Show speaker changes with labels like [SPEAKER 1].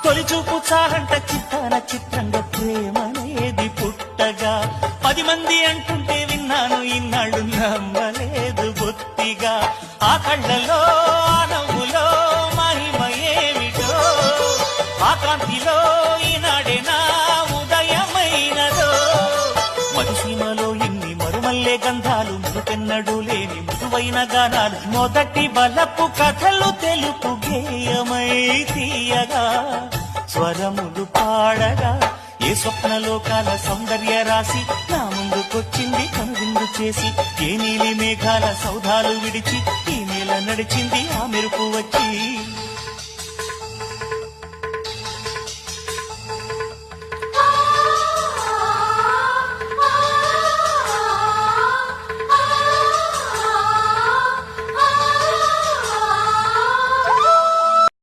[SPEAKER 1] తొలిచూపు చాలంట చిత్తాన చిత్రంగా ప్రేమనేది పుట్టగా 10 మంది అంటుంటే విన్నాను ఇన్నాళ్ళు నమ్మలేదు బొత్తిగా ఆ కళ్ళలో ఆ నవ్వులో మహిమ ఏమిటో ఆ కాంతిలో ఈనాడే నా ఉదయమైనదో మధుసీమలో ఇన్ని మరుమల్లే గంధాలు మురుపెన్నడు లేని మృదువైన గానాలు మొదటి బలపు కథలు తెలుపు గేయమై తీయగా స్వరములు పాడగా ఏ స్వప్నలోకాల సౌందర్య రాసి నా ముందుకొచ్చింది కనువిందు చేసి ఏ నీలి మేఘాల సౌధాలు విడిచి ఈ నేల నడిచింది ఆ మెరుపు వచ్చి